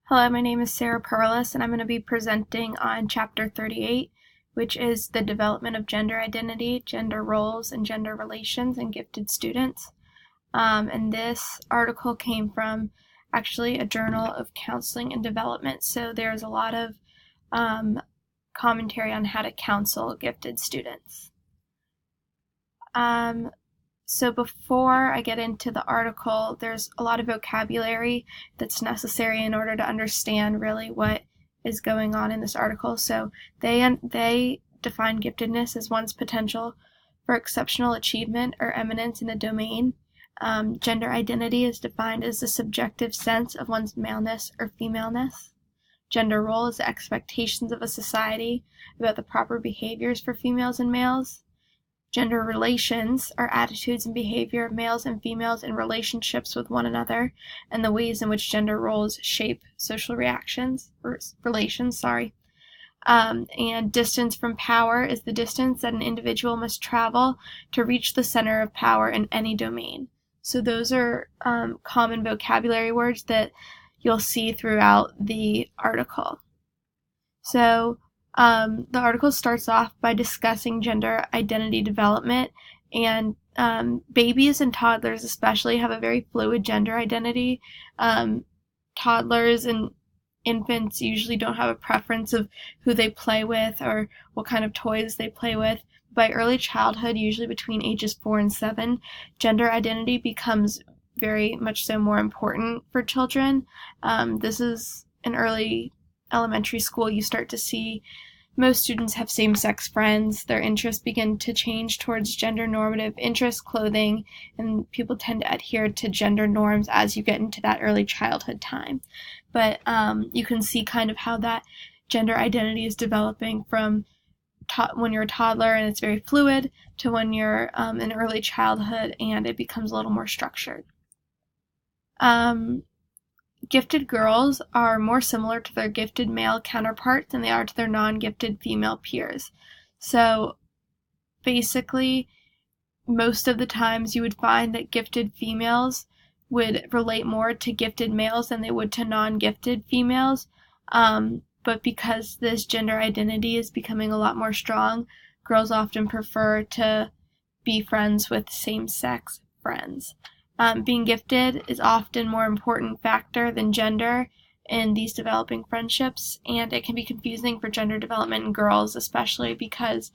Hello, my name is Sarah Perlis, and I'm going to be presenting on Chapter 38, which is the development of gender identity, gender roles, and gender relations in gifted students. And this article came from actually a journal of counseling and development, so there's a lot of commentary on how to counsel gifted students. So before I get into the article, there's a lot of vocabulary that's necessary in order to understand really what is going on in this article. So they define giftedness as one's potential for exceptional achievement or eminence in a domain. Gender identity is defined as the subjective sense of one's maleness or femaleness. Gender role is the expectations of a society about the proper behaviors for females and males. Gender relations are attitudes and behavior of males and females in relationships with one another, and the ways in which gender roles shape social relations. And distance from power is the distance that an individual must travel to reach the center of power in any domain. So those are common vocabulary words that you'll see throughout the article. So the article starts off by discussing gender identity development, and babies and toddlers especially have a very fluid gender identity. Toddlers and infants usually don't have a preference of who they play with or what kind of toys they play with. By early childhood, usually between ages 4 and 7, gender identity becomes very much so more important for children. This is in early elementary school. You start to see most students have same-sex friends. Their interests begin to change towards gender-normative interests, clothing, and people tend to adhere to gender norms as you get into that early childhood time. But you can see kind of how that gender identity is developing from when you're a toddler and it's very fluid to when you're in early childhood and it becomes a little more structured. Gifted girls are more similar to their gifted male counterparts than they are to their non-gifted female peers. So basically, most of the times you would find that gifted females would relate more to gifted males than they would to non-gifted females. But because this gender identity is becoming a lot more strong, girls often prefer to be friends with same-sex friends. Being gifted is often a more important factor than gender in these developing friendships, and it can be confusing for gender development in girls, especially because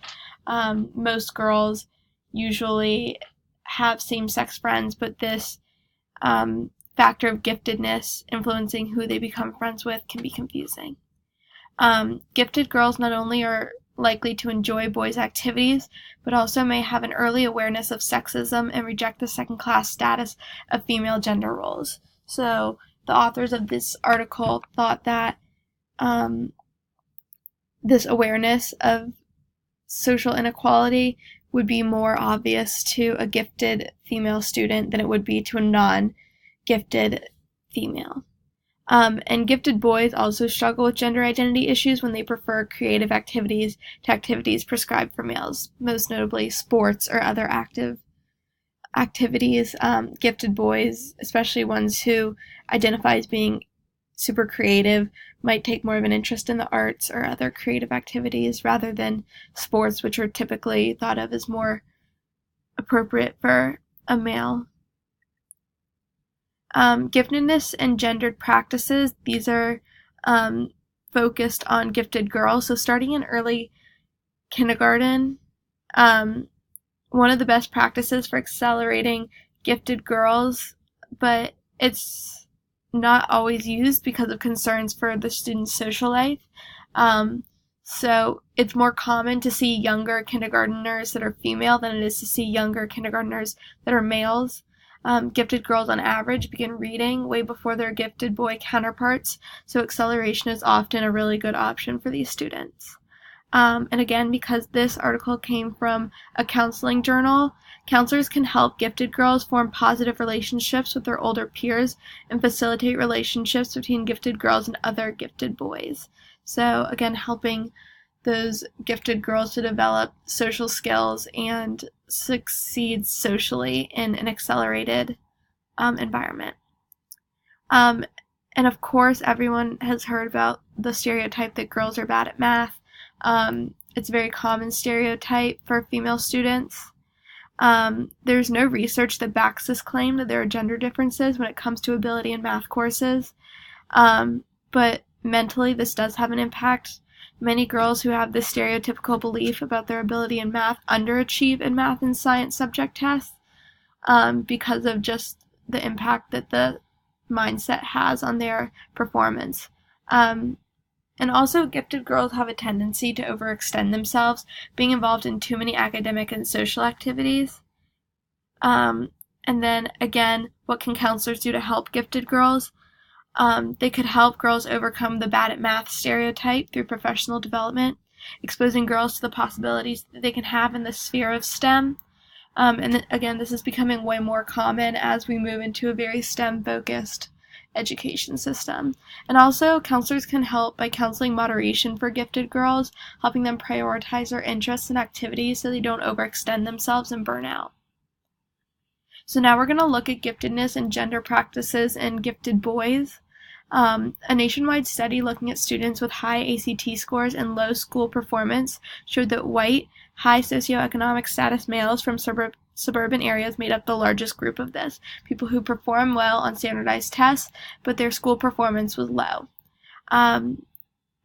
most girls usually have same-sex friends, but this factor of giftedness influencing who they become friends with can be confusing. Gifted girls not only are likely to enjoy boys' activities, but also may have an early awareness of sexism and reject the second-class status of female gender roles. So the authors of this article thought that this awareness of social inequality would be more obvious to a gifted female student than it would be to a non-gifted female. And gifted boys also struggle with gender identity issues when they prefer creative activities to activities prescribed for males, most notably sports or other active activities. Gifted boys, especially ones who identify as being super creative, might take more of an interest in the arts or other creative activities rather than sports, which are typically thought of as more appropriate for a male. Giftedness and gendered practices, these are focused on gifted girls. So starting in early kindergarten, one of the best practices for accelerating gifted girls, but it's not always used because of concerns for the student's social life. So it's more common to see younger kindergartners that are female than it is to see younger kindergartners that are males. Gifted girls on average begin reading way before their gifted boy counterparts, so acceleration is often a really good option for these students. And again, because this article came from a counseling journal, counselors can help gifted girls form positive relationships with their older peers and facilitate relationships between gifted girls and other gifted boys. So again, helping those gifted girls to develop social skills and succeed socially in an accelerated environment. And And of course, everyone has heard about the stereotype that girls are bad at math. It's a very common stereotype for female students. There's no research that backs this claim that there are gender differences when it comes to ability in math courses. But mentally, this does have an impact. Many girls who have this stereotypical belief about their ability in math underachieve in math and science subject tests because of just the impact that the mindset has on their performance. And also, gifted girls have a tendency to overextend themselves, being involved in too many academic and social activities. And then, again, what can counselors do to help gifted girls? They could help girls overcome the bad at math stereotype through professional development, exposing girls to the possibilities that they can have in the sphere of STEM. And again, this is becoming way more common as we move into a very STEM-focused education system. And also, counselors can help by counseling moderation for gifted girls, helping them prioritize their interests and activities so they don't overextend themselves and burn out. So now we're going to look at giftedness and gender practices in gifted boys. A nationwide study looking at students with high ACT scores and low school performance showed that white, high socioeconomic status males from suburban areas made up the largest group of this, people who perform well on standardized tests, but their school performance was low. And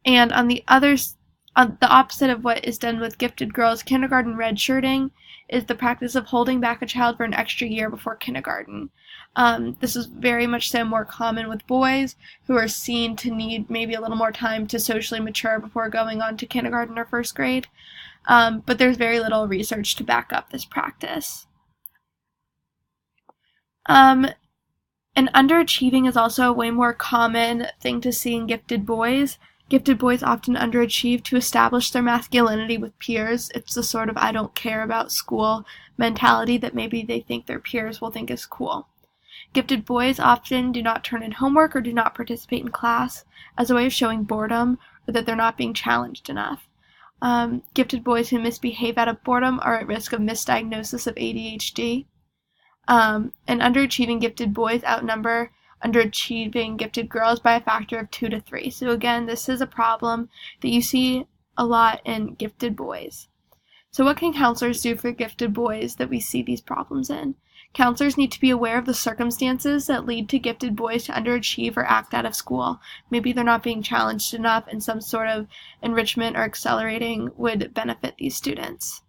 on the opposite of what is done with gifted girls, kindergarten redshirting is the practice of holding back a child for an extra year before kindergarten. This is very much so more common with boys who are seen to need maybe a little more time to socially mature before going on to kindergarten or first grade. But there's very little research to back up this practice. And underachieving is also a way more common thing to see in gifted boys. Gifted boys often underachieve to establish their masculinity with peers. It's the sort of I don't care about school mentality that maybe they think their peers will think is cool. Gifted boys often do not turn in homework or do not participate in class as a way of showing boredom or that they're not being challenged enough. Gifted boys who misbehave out of boredom are at risk of misdiagnosis of ADHD. And underachieving gifted boys outnumber underachieving gifted girls by a factor of 2 to 3. So again, this is a problem that you see a lot in gifted boys. So what can counselors do for gifted boys that we see these problems in? Counselors need to be aware of the circumstances that lead to gifted boys to underachieve or act out of school. Maybe they're not being challenged enough and some sort of enrichment or accelerating would benefit these students.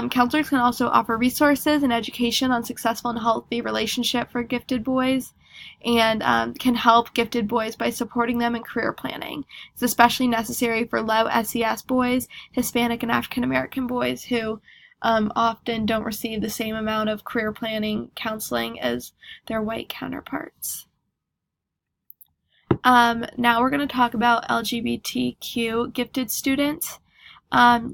Counselors can also offer resources and education on successful and healthy relationship for gifted boys, and can help gifted boys by supporting them in career planning. It's especially necessary for low SES boys, Hispanic and African American boys who often don't receive the same amount of career planning counseling as their white counterparts. Now we're going to talk about LGBTQ gifted students.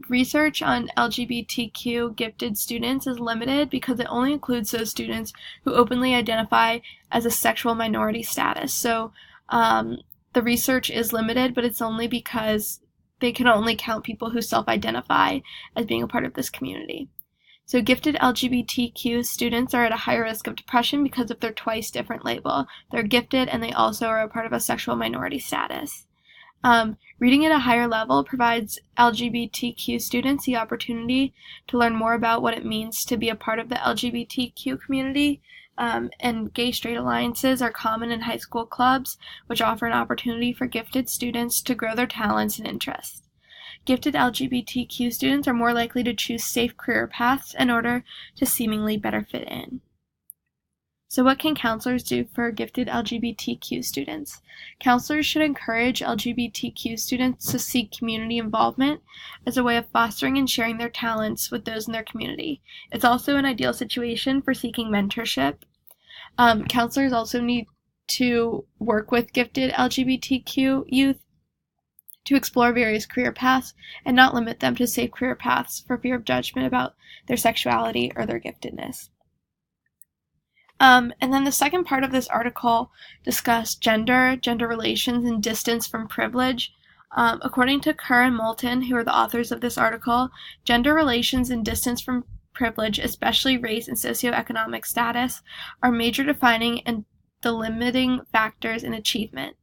Research on LGBTQ gifted students is limited because it only includes those students who openly identify as a sexual minority status. So the research is limited, but it's only because they can only count people who self-identify as being a part of this community. So gifted LGBTQ students are at a higher risk of depression because of their twice different label. They're gifted and they also are a part of a sexual minority status. Reading at a higher level provides LGBTQ students the opportunity to learn more about what it means to be a part of the LGBTQ community, and gay-straight alliances are common in high school clubs, which offer an opportunity for gifted students to grow their talents and interests. Gifted LGBTQ students are more likely to choose safe career paths in order to seemingly better fit in. So what can counselors do for gifted LGBTQ students? Counselors should encourage LGBTQ students to seek community involvement as a way of fostering and sharing their talents with those in their community. It's also an ideal situation for seeking mentorship. Counselors also need to work with gifted LGBTQ youth to explore various career paths and not limit them to safe career paths for fear of judgment about their sexuality or their giftedness. And then the second part of this article discussed gender relations, and distance from privilege. According to Kerr and Moulton, who are the authors of this article, gender relations and distance from privilege, especially race and socioeconomic status, are major defining and delimiting factors in achievement.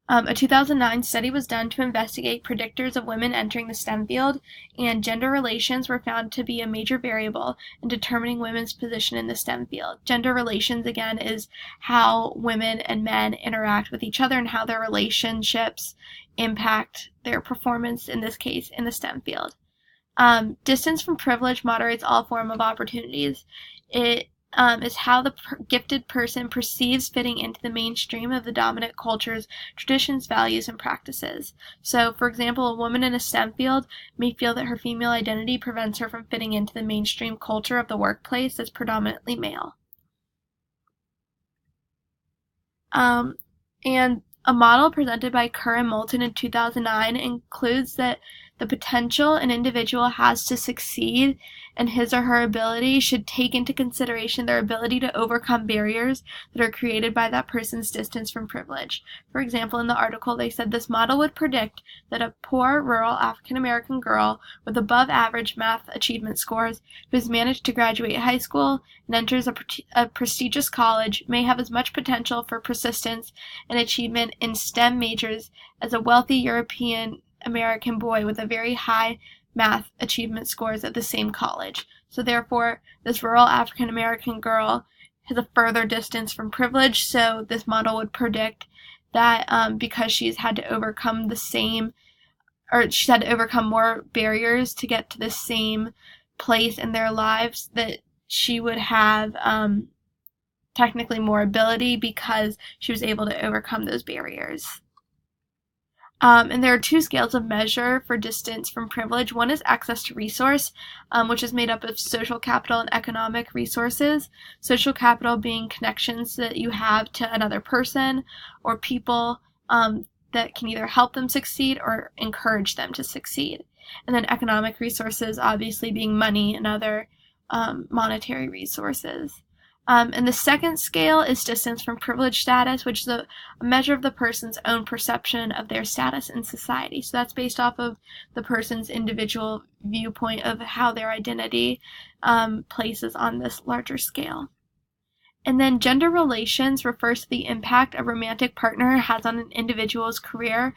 A 2009 study was done to investigate predictors of women entering the STEM field, and gender relations were found to be a major variable in determining women's position in the STEM field. Gender relations, again, is how women and men interact with each other and how their relationships impact their performance, in this case, in the STEM field. Distance from privilege moderates all form of opportunities. It is how the gifted person perceives fitting into the mainstream of the dominant culture's traditions, values, and practices. So, for example, a woman in a STEM field may feel that her female identity prevents her from fitting into the mainstream culture of the workplace that's predominantly male. And a model presented by Kerr and Moulton in 2009 includes that the potential an individual has to succeed and his or her ability should take into consideration their ability to overcome barriers that are created by that person's distance from privilege. For example, in the article, they said this model would predict that a poor, rural African-American girl with above average math achievement scores who has managed to graduate high school and enters a prestigious college may have as much potential for persistence and achievement in STEM majors as a wealthy European American boy with a very high math achievement scores at the same college. So therefore, this rural African American girl has a further distance from privilege, so this model would predict that because she's had to overcome she's had to overcome more barriers to get to the same place in their lives, that she would have technically more ability because she was able to overcome those barriers. And there are two scales of measure for distance from privilege. One is access to resource, which is made up of social capital and economic resources. Social capital being connections that you have to another person or people that can either help them succeed or encourage them to succeed. And then economic resources obviously being money and other monetary resources. And the second scale is distance from privilege status, which is a measure of the person's own perception of their status in society. So that's based off of the person's individual viewpoint of how their identity places on this larger scale. And then gender relations refers to the impact a romantic partner has on an individual's career,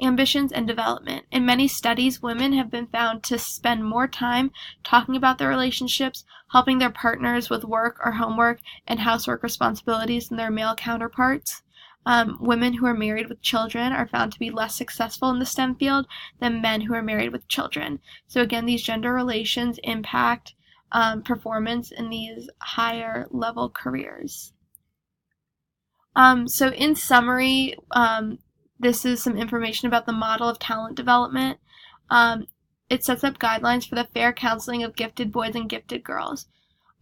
ambitions, and development. In many studies, women have been found to spend more time talking about their relationships, helping their partners with work or homework and housework responsibilities than their male counterparts. Women who are married with children are found to be less successful in the STEM field than men who are married with children. So again, these gender relations impact performance in these higher level careers. So in summary, this is some information about the model of talent development. It sets up guidelines for the fair counseling of gifted boys and gifted girls.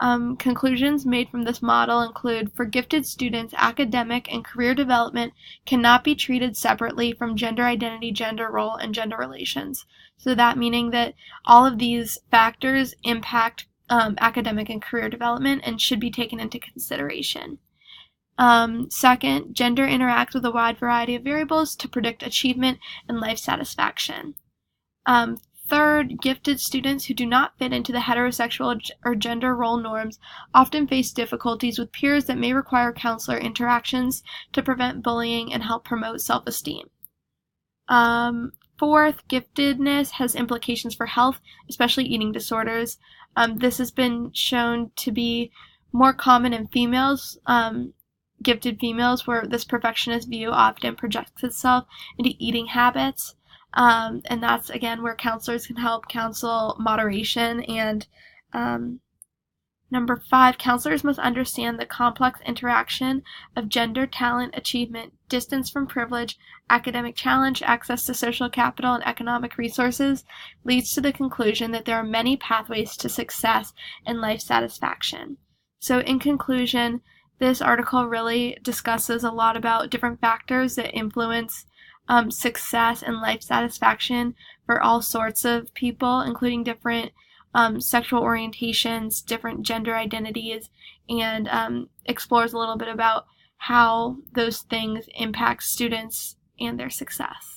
Conclusions made from this model include, for gifted students, academic and career development cannot be treated separately from gender identity, gender role, and gender relations. So that meaning that all of these factors impact academic and career development and should be taken into consideration. Second, gender interacts with a wide variety of variables to predict achievement and life satisfaction. Third, gifted students who do not fit into the heterosexual or gender role norms often face difficulties with peers that may require counselor interactions to prevent bullying and help promote self-esteem. Fourth, giftedness has implications for health, especially eating disorders. This has been shown to be more common in females, gifted females, where this perfectionist view often projects itself into eating habits. And that's, again, where counselors can help counsel moderation. And number 5, counselors must understand the complex interaction of gender, talent, achievement, distance from privilege, academic challenge, access to social capital, and economic resources leads to the conclusion that there are many pathways to success and life satisfaction. So in conclusion, this article really discusses a lot about different factors that influence success and life satisfaction for all sorts of people, including different sexual orientations, different gender identities, and explores a little bit about how those things impact students and their success.